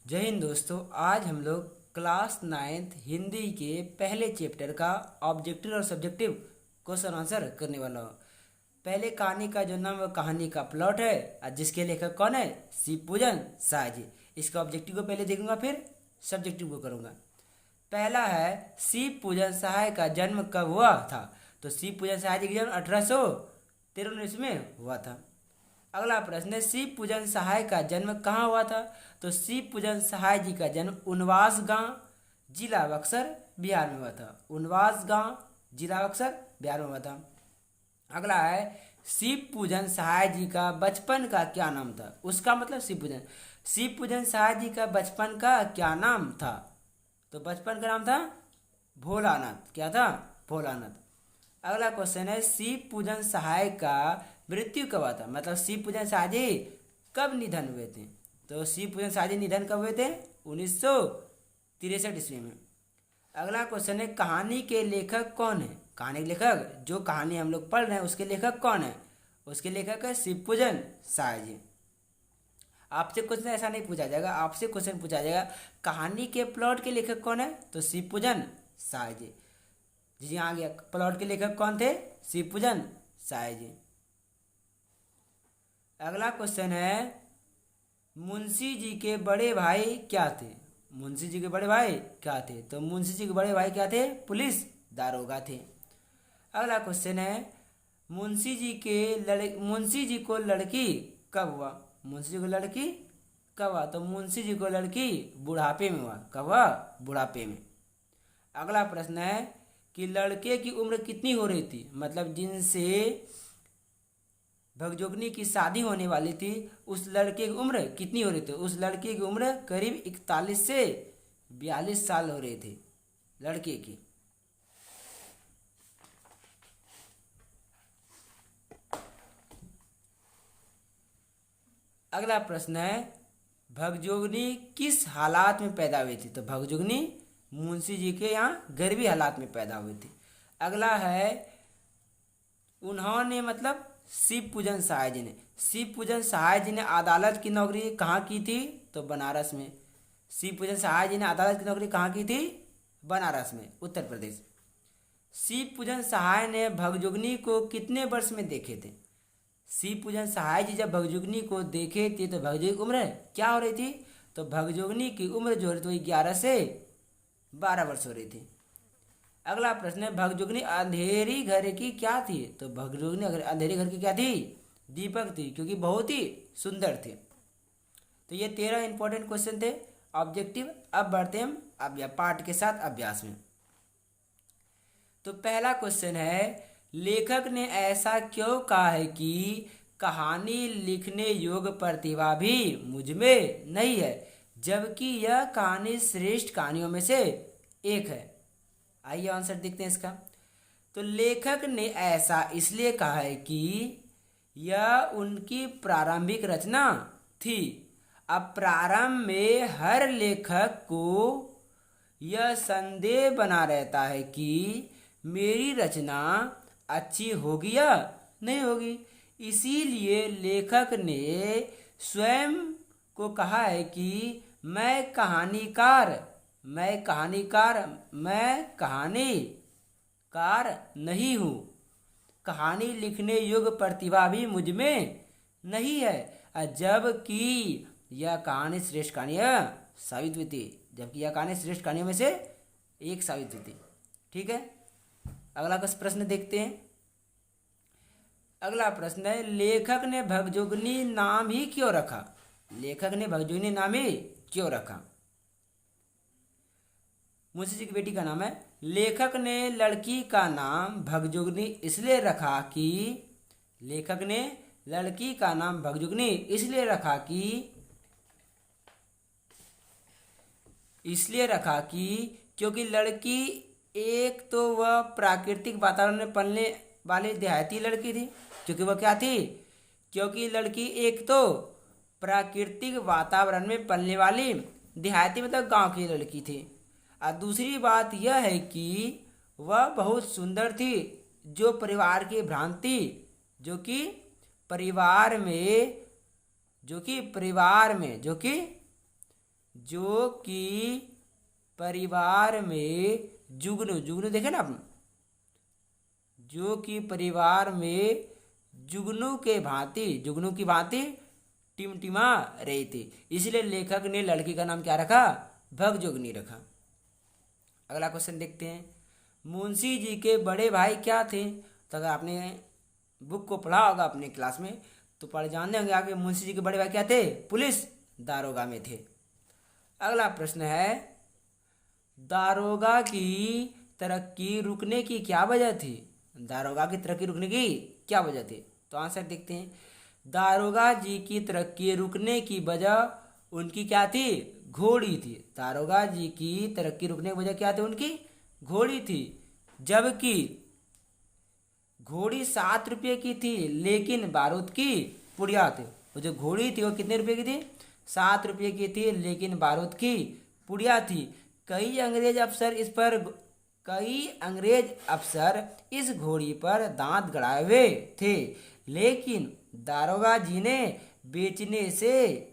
जय हिंद दोस्तों। आज हम लोग क्लास नाइन्थ हिंदी के पहले चैप्टर का ऑब्जेक्टिव और सब्जेक्टिव क्वेश्चन आंसर करने वाला हूँ। पहले कहानी का जो नाम है कहानी का प्लॉट है और जिसके लेखक कौन है, शिव पूजन शाह जी। इसका ऑब्जेक्टिव को पहले देखूंगा फिर सब्जेक्टिव को करूंगा। पहला है शिव पूजन शाह का जन्म कब हुआ था। तो शिव पूजन शाह जी का जन्म 1893 में हुआ था। अगला प्रश्न है शिव पूजन सहाय का जन्म कहाँ हुआ था। तो शिव पूजन सहाय जी का जन्म उनवास गांव, जिला बक्सर, बिहार में हुआ था। उनवास गांव, जिला बक्सर, बिहार में हुआ था। अगला है शिव पूजन सहाय जी का बचपन का क्या नाम था। उसका मतलब शिव पूजन सहाय जी का बचपन का क्या नाम था। तो बचपन का नाम था भोलानाथ। क्या था? भोलानाथ। अगला क्वेश्चन है शिव पूजन सहाय का मृत्यु कब हुआ था। मतलब शिव पूजन सहाय जी कब निधन हुए थे। तो शिव पूजन सहाय जी निधन कब हुए थे? 1963 ईस्वी में। अगला क्वेश्चन है कहानी के लेखक कौन है। कहानी के लेखक, जो कहानी हम लोग पढ़ रहे हैं उसके लेखक कौन है। उसके लेखक है शिव पूजन सहाय जी। आपसे क्वेश्चन ऐसा नहीं पूछा जाएगा, आपसे क्वेश्चन पूछा जाएगा कहानी के प्लॉट के लेखक कौन है। तो शिव पूजन सहाय जी। जी आ गया। प्लॉट के लेखक कौन थे? शिव पूजन सहाय जी। अगला क्वेश्चन है मुंशी जी के बड़े भाई क्या थे। मुंशी जी के बड़े भाई क्या थे। तो मुंशी जी के बड़े भाई क्या थे? पुलिस दारोगा थे। अगला क्वेश्चन है मुंशी जी को लड़की कब हुआ। मुंशी जी को लड़की कब हुआ। तो मुंशी जी को लड़की बुढ़ापे में हुआ। कब हुआ? बुढ़ापे में। अगला प्रश्न है कि लड़के की उम्र कितनी हो रही थी। मतलब जिनसे भगजोगनी की शादी होने वाली थी उस लड़के की उम्र कितनी हो रही थी। उस लड़के की उम्र करीब 41 से 42 साल हो रही थी लड़के की। अगला प्रश्न है भगजोगनी किस हालात में पैदा हुई थी। तो भगजोगनी मुंशी जी के यहाँ गरीबी हालात में पैदा हुई थी। अगला है उन्होंने मतलब शिव पूजन सहाय जी ने अदालत की नौकरी कहाँ की थी। तो बनारस में। शिव पूजन सहाय जी ने अदालत की नौकरी कहाँ की थी? बनारस में, उत्तर प्रदेश। शिव पूजन सहाय ने भगजुगनी को कितने वर्ष में देखे थे। शिव पूजन सहाय जी जब भगजुगनी को देखे थे तो भगजुगनी की उम्र क्या हो रही थी। तो भगजुगनी की उम्र जो हो रही थी 11 से 12 वर्ष हो रही थी। अगला प्रश्न है भगजुगनी अंधेरी घर की क्या थी। तो भगजुगनी अंधेरी घर की क्या थी? दीपक थी, क्योंकि बहुत ही सुंदर थे। तो ये 13 इंपॉर्टेंट क्वेश्चन थे ऑब्जेक्टिव। अब बढ़ते हैं हम पाठ के साथ अभ्यास में। तो पहला क्वेश्चन है लेखक ने ऐसा क्यों कहा है कि कहानी लिखने योग्य प्रतिभा भी मुझ में नहीं है, जबकि यह कहानी श्रेष्ठ कहानियों में से एक है। आइए आंसर देखते हैं इसका। तो लेखक ने ऐसा इसलिए कहा है कि यह उनकी प्रारंभिक रचना थी। अब प्रारंभ में हर लेखक को यह संदेह बना रहता है कि मेरी रचना अच्छी होगी या नहीं होगी। इसीलिए लेखक ने स्वयं को कहा है कि मैं कहानीकार नहीं हूँ। कहानी लिखने योग्य प्रतिभा भी मुझ में नहीं है, जबकि यह कहानी श्रेष्ठ कहानी साबित हुई थी। जबकि यह कहानी श्रेष्ठ कहानियों में से एक साबित हुई थी। ठीक है, अगला प्रश्न देखते हैं। अगला प्रश्न है लेखक ने भगजुगनी नाम ही क्यों रखा। लेखक ने भगजुगनी नाम ही क्यों रखा। मुंशी जी की बेटी का नाम है। लेखक ने लड़की का नाम भगजुगनी इसलिए रखा कि लेखक ने लड़की का नाम भगजुगनी इसलिए रखा कि क्योंकि लड़की एक तो वह प्राकृतिक वातावरण में पलने वाली देहाती लड़की थी। क्योंकि वह क्या थी? क्योंकि लड़की एक तो प्राकृतिक वातावरण में पलने वाली देहाती मतलब गांव की लड़की थी, और दूसरी बात यह है कि वह बहुत सुंदर थी, जो परिवार की भ्रांति जो कि परिवार में जो कि परिवार में जुगनू जुगनू देखे ना आप, जो कि परिवार में जुगनू की भांति टिमटिमा रही थी, इसलिए लेखक ने लड़की का नाम क्या रखा, भगजोगनी रखा। अगला क्वेश्चन देखते हैं, मुंशी जी के बड़े भाई क्या थे। तो अगर आपने बुक को पढ़ा होगा अपने क्लास में तो पढ़ जानते होंगे आगे, मुंशी जी के बड़े भाई क्या थे, पुलिस दारोगा में थे। अगला प्रश्न है, दारोगा की तरक्की रुकने की क्या वजह थी। दारोगा की तरक्की रुकने की क्या वजह थी, तो आंसर देखते हैं। दारोगा जी की तरक्की रुकने की वजह उनकी क्या थी, घोड़ी थी। दारोगा जी की तरक्की रुकने की वजह क्या थी, उनकी घोड़ी थी। जबकि घोड़ी 7 रुपये की थी लेकिन बारूद की पुड़िया थी। वो जो घोड़ी थी वो कितने रुपए की थी, 7 रुपये की थी लेकिन बारूद की पुड़िया थी। कई अंग्रेज अफसर इस घोड़ी पर दांत गड़ाए हुए थे, लेकिन दारोगा जी ने बेचने से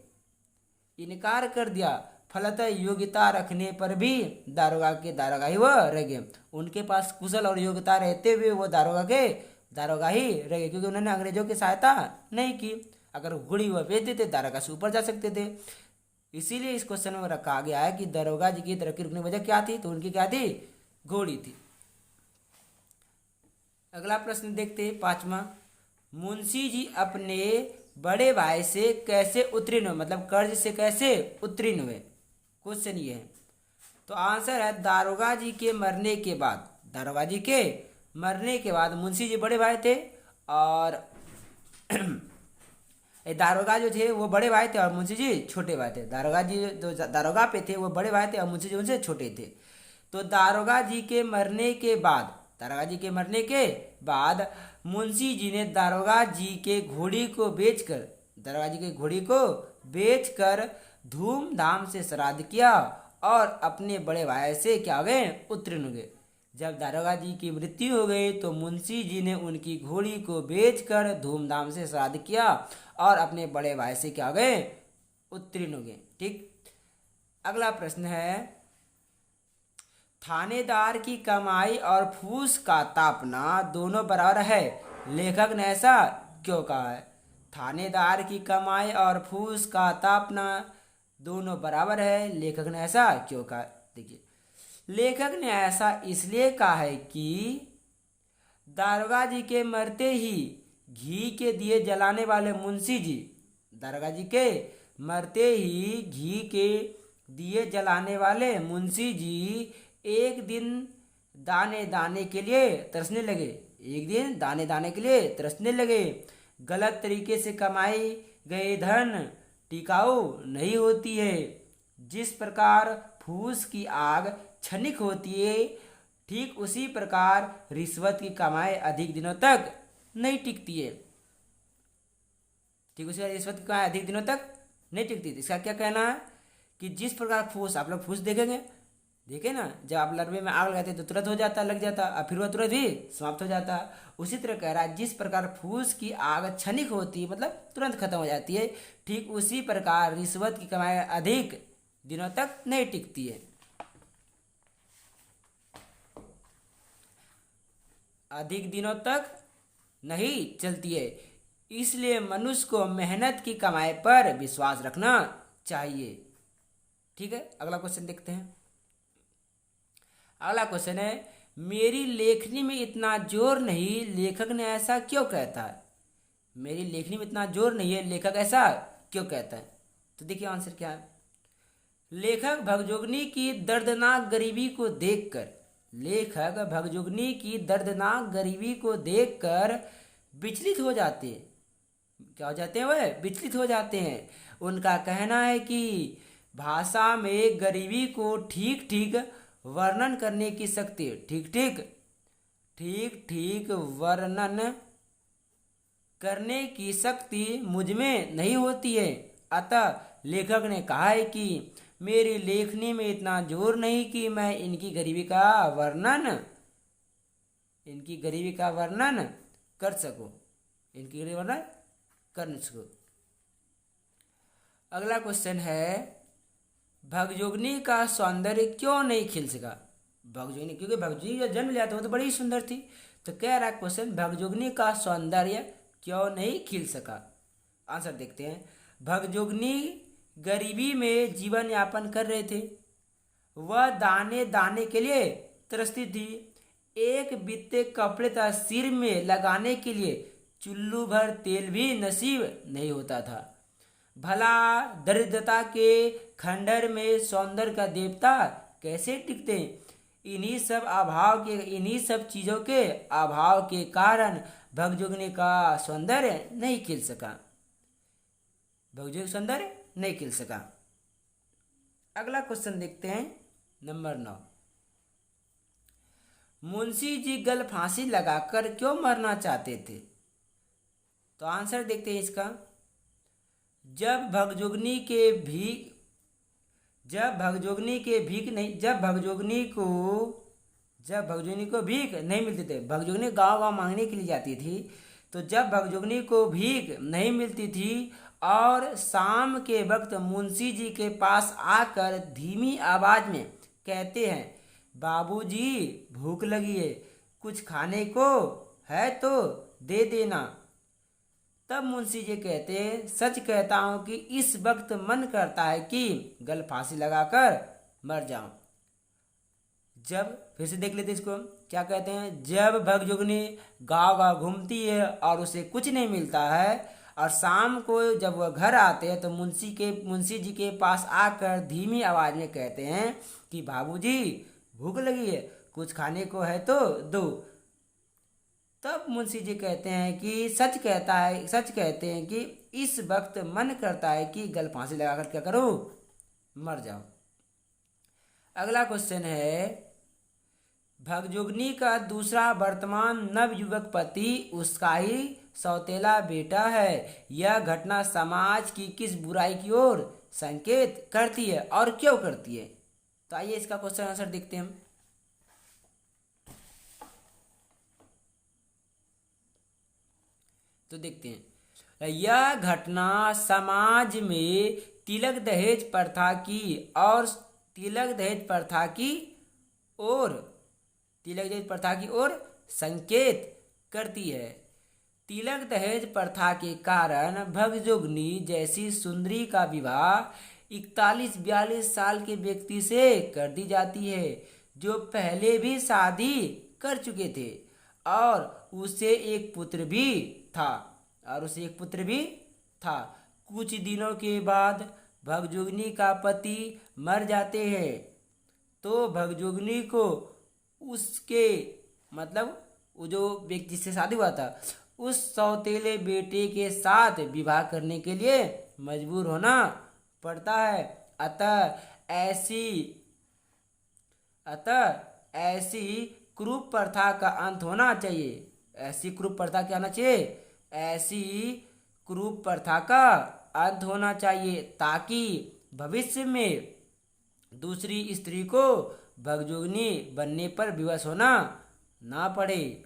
इनकार कर दिया। फलतः योग्यता रखने पर भी दारोगा ही वह रह गए। उनके पास कुशल और योग्यता रहते हुए वो दारोगा ही रह गए, क्योंकि उन्होंने अंग्रेजों की सहायता नहीं की। अगर घोड़ी वह बेचते थे दारोगा से ऊपर जा सकते थे। इसीलिए इस क्वेश्चन में रखा गया है कि दारोगा जी की तरक्की रुकने की वजह क्या थी, तो उनकी क्या थी, घोड़ी थी। अगला प्रश्न देखते हैं, 5वां, मुंशी जी अपने बड़े भाई से कैसे उत्तीर्ण हुए, मतलब कर्ज से कैसे उत्तीर्ण हुए, क्वेश्चन ये है। तो आंसर है, दारोगा जी के मरने के बाद मुंशी जी बड़े भाई थे और दारोगा जो थे वो बड़े भाई थे और मुंशी जी छोटे भाई थे। दारोगा जी जो दारोगा पे थे वो बड़े भाई थे और मुंशी जी उनसे छोटे थे। तो दारोगा जी के मरने के बाद मुंशी जी ने दारोगा जी के घोड़ी को बेचकर धूमधाम से श्राद्ध किया और अपने बड़े भाई से क्या हो गए, उत्तीर्ण हो गए। जब दारोगा जी की मृत्यु हो गई तो मुंशी जी ने उनकी घोड़ी को बेचकर धूमधाम से श्राद्ध किया और अपने बड़े भाई से क्या हो गए, उत्तीर्ण हो गए। ठीक। अगला प्रश्न है, थानेदार की कमाई और फूस का तापना दोनों बराबर है, लेखक ने ऐसा क्यों कहा है। थानेदार की कमाई और फूस का तापना दोनों बराबर है, लेखक ने ऐसा क्यों कहा। देखिए, लेखक ने ऐसा इसलिए कहा है कि दारोगा जी के मरते ही घी के दिए जलाने वाले मुंशी जी, दारोगा जी के मरते ही घी के दिए जलाने वाले मुंशी जी एक दिन दाने दाने के लिए तरसने लगे। गलत तरीके से कमाई गए धन टिकाऊ नहीं होती है। जिस प्रकार फूस की आग क्षणिक होती है, ठीक उसी प्रकार रिश्वत की कमाई अधिक दिनों तक नहीं टिकती है। इसका क्या कहना है कि जिस प्रकार फूस, आप लोग फूस देखे ना, जब आप लड़वे में आग लगाते तो तुरंत लग जाता और फिर वह तुरंत ही समाप्त हो जाता। उसी तरह कह रहा है, जिस प्रकार फूस की आग क्षणिक होती है, मतलब तुरंत खत्म हो जाती है, ठीक उसी प्रकार रिश्वत की कमाई अधिक दिनों तक नहीं टिकती है। अधिक दिनों तक नहीं चलती है। इसलिए मनुष्य को मेहनत की कमाई पर विश्वास रखना चाहिए। ठीक है, अगला क्वेश्चन देखते हैं। अगला क्वेश्चन है, मेरी लेखनी में इतना जोर नहीं, लेखक ने ऐसा क्यों कहता है। मेरी लेखनी में इतना जोर नहीं है, लेखक ऐसा क्यों कहता है। तो देखिए आंसर क्या है। लेखक भगजोगनी की दर्दनाक गरीबी को देखकर विचलित हो जाते हैं। क्या हो जाते हैं, वह विचलित हो जाते हैं। उनका कहना है कि भाषा में गरीबी को ठीक ठीक वर्णन करने की शक्ति, ठीक वर्णन करने की शक्ति मुझ में नहीं होती है। अतः लेखक ने कहा है कि मेरी लेखनी में इतना जोर नहीं कि मैं इनकी गरीबी का वर्णन कर सकूं। अगला क्वेश्चन है, भगजोगनी का सौंदर्य क्यों नहीं खिल सका। भगजोगनी, क्योंकि भगजोगनी जो जन्म लिया था वो तो बड़ी ही सुंदर थी। तो कह रहा है क्वेश्चन, भगजोगनी का सौंदर्य क्यों नहीं खिल सका। आंसर देखते हैं। भगजोगनी गरीबी में जीवन यापन कर रहे थे। वह दाने दाने के लिए तरसती थी। एक बित्ते कपड़े तथा सिर में लगाने के लिए चुल्लू भर तेल भी नसीब नहीं होता था। भला दरिद्रता के खंडर में सौंदर्य का देवता कैसे टिकते। इन्हीं सब चीजों के अभाव के कारण भगजोगनी का सौंदर्य नहीं खिल सका। भगजोगनी सौंदर्य नहीं खिल सका। अगला क्वेश्चन देखते हैं, नंबर 9। मुंशी जी गल फांसी लगाकर क्यों मरना चाहते थे। तो आंसर देखते हैं इसका। जब भगजोगनी को भीख नहीं मिलती थी। भगजोगनी गांव गांव मांगने के लिए जाती थी। तो जब भगजोगनी को भीख नहीं मिलती थी और शाम के वक्त मुंशी जी के पास आकर धीमी आवाज में कहते हैं, बाबूजी भूख लगी है, कुछ खाने को है तो दे देना। तब मुंशी जी कहते हैं, सच कहता हूं कि इस वक्त मन करता है कि गल फांसी लगाकर मर जाऊं। जब, फिर से देख लेते इसको, क्या कहते हैं। जब भगजोगनी गांव गांव घूमती है और उसे कुछ नहीं मिलता है और शाम को जब वह घर आते हैं तो मुंशी जी के पास आकर धीमी आवाज में कहते हैं कि बाबूजी भूख लगी है, कुछ खाने को है तो दो। तब मुंशी जी कहते हैं कि सच कहते हैं कि इस वक्त मन करता है कि गल फांसी लगाकर क्या करो, मर जाओ। अगला क्वेश्चन है, भगजोगनी का दूसरा वर्तमान नवयुवक पति उसका ही सौतेला बेटा है। यह घटना समाज की किस बुराई की ओर संकेत करती है और क्यों करती है। तो आइए इसका क्वेश्चन आंसर देखते हैं हम। तो देखते हैं, यह घटना समाज में तिलक दहेज प्रथा की ओर संकेत करती है। तिलक दहेज प्रथा के कारण भगजोगनी जैसी सुंदरी का विवाह 41-42 साल के व्यक्ति से कर दी जाती है जो पहले भी शादी कर चुके थे और उसे एक पुत्र भी था। कुछ दिनों के बाद भगजोगनी का पति मर जाते हैं तो भगजोगनी को उसके वो जो व्यक्ति जिससे शादी हुआ था उस सौतेले बेटे के साथ विवाह करने के लिए मजबूर होना पड़ता है। अतः ऐसी क्रूर प्रथा का अंत होना चाहिए। ऐसी क्रूर प्रथा का अंत होना चाहिए ताकि भविष्य में दूसरी स्त्री को भगजोगनी बनने पर विवश होना ना पड़े।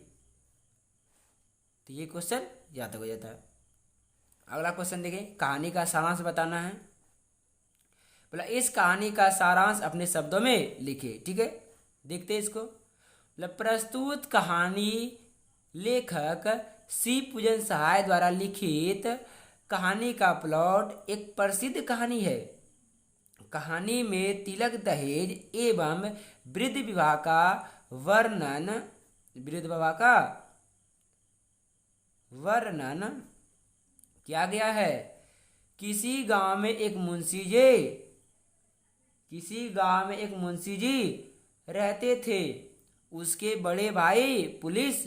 तो ये क्वेश्चन याद हो जाता है। अगला क्वेश्चन देखें, कहानी का सारांश बताना है। बोला इस कहानी का सारांश अपने शब्दों में लिखे। ठीक है, देखते हैं इसको। प्रस्तुत कहानी लेखक सी पूजन सहाय द्वारा लिखित कहानी का प्लॉट एक प्रसिद्ध कहानी है। कहानी में तिलक दहेज एवं वृद्ध विवाह का वर्णन किया गया है। किसी गांव में एक मुंशी जी रहते थे। उसके बड़े भाई पुलिस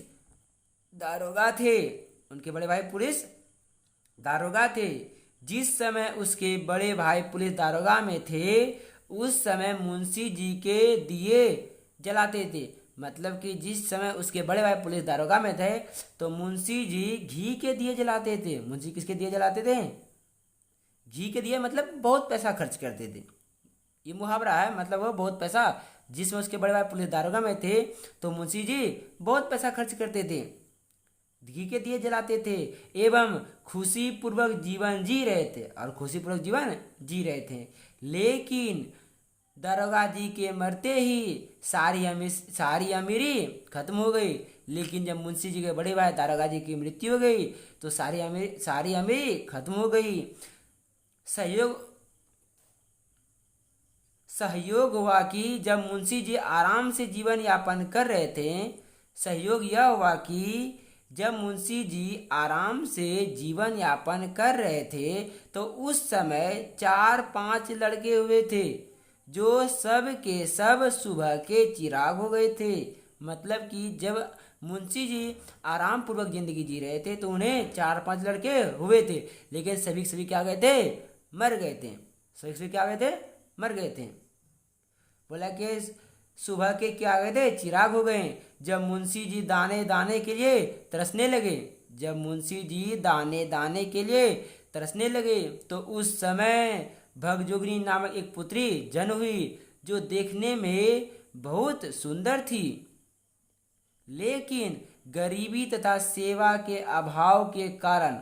दारोगा थे। जिस समय उसके बड़े भाई पुलिस दारोगा में थे उस समय मुंशी जी के दिए जलाते थे। मतलब कि जिस समय उसके बड़े भाई पुलिस दारोगा में थे तो मुंशी जी घी के दिए जलाते थे। मुंशी किसके दिए जलाते थे? घी के दिए, मतलब बहुत पैसा खर्च करते थे। ये मुहावरा है, मतलब वो बहुत पैसा, जिसमें उसके बड़े भाई पुलिस दारोगा में थे तो मुंशी जी बहुत पैसा खर्च करते थे, घी के दिए जलाते थे एवं खुशी पूर्वक जीवन जी रहे थे। लेकिन दारोगा जी के मरते ही सारी अमीरी खत्म हो गई। लेकिन जब मुंशी जी के बड़े भाई दारोगा जी की मृत्यु हो गई तो सारी अमीरी खत्म हो गई। सहयोग सहयोग हुआ कि जब मुंशी जी आराम से जीवन यापन कर रहे थे, सहयोग यह हुआ कि जब मुंशी जी आराम से जीवन यापन कर रहे थे तो उस समय 4-5 लड़के हुए थे जो सब के सब सुबह के चिराग हो गए थे। मतलब कि जब मुंशी जी आराम पूर्वक जिंदगी जी रहे थे तो उन्हें 4-5 लड़के हुए थे, लेकिन सभी के सभी क्या गए थे, मर गए थे। सभी के सभी क्या गए थे, मर गए थे। बोला कि सुबह के क्या गए थे, चिराग हो गए। जब मुंशी जी दाने दाने के लिए तरसने लगे जब मुंशी जी दाने दाने के लिए तरसने लगे तो उस समय भगजोगनी नामक एक पुत्री जन्म हुई जो देखने में बहुत सुंदर थी, लेकिन गरीबी तथा सेवा के अभाव के कारण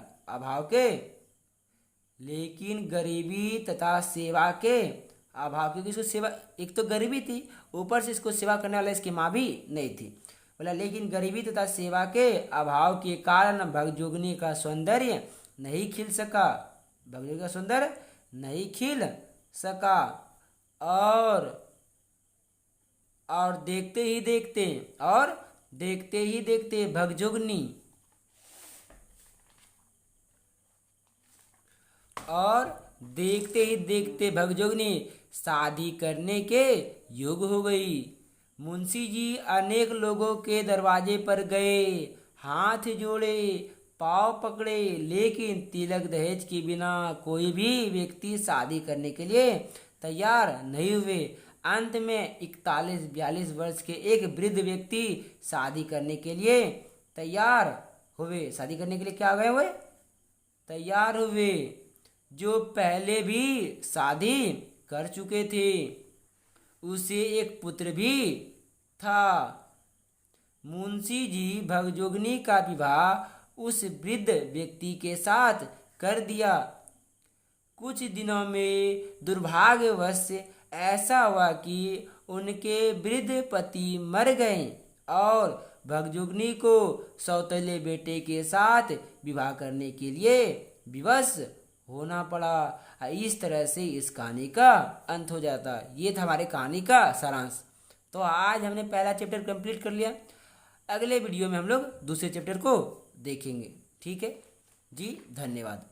लेकिन गरीबी तथा सेवा के अभाव, क्योंकि इसको सेवा, एक तो गरीबी थी, ऊपर से इसको सेवा करने वाला इसकी माँ भी नहीं थी। बोला लेकिन गरीबी तथा सेवा के अभाव के कारण भगजोगनी का सौंदर्य नहीं खिल सका। भगजोगनी का सौंदर्य नहीं खिल सका और देखते ही देखते भगजोगनी शादी करने के योग हो गई। मुंशी जी अनेक लोगों के दरवाजे पर गए, हाथ जोड़े, पांव पकड़े, लेकिन तिलक दहेज के बिना कोई भी व्यक्ति शादी करने के लिए तैयार नहीं हुए। अंत में 41-42 वर्ष के एक वृद्ध व्यक्ति शादी करने के लिए क्या गए हुए, तैयार हुए, जो पहले भी शादी कर चुके थे। उसे एक पुत्र भी था। मुंशी जी भगजोगनी का विवाह उस वृद्ध व्यक्ति के साथ कर दिया। कुछ दिनों में दुर्भाग्यवश ऐसा हुआ कि उनके वृद्ध पति मर गए और भगजोगनी को सौतेले बेटे के साथ विवाह करने के लिए विवश होना पड़ा। इस तरह से इस कहानी का अंत हो जाता। ये था हमारे कहानी का सारांश। तो आज हमने पहला चैप्टर कंप्लीट कर लिया। अगले वीडियो में हम लोग दूसरे चैप्टर को देखेंगे। ठीक है जी, धन्यवाद।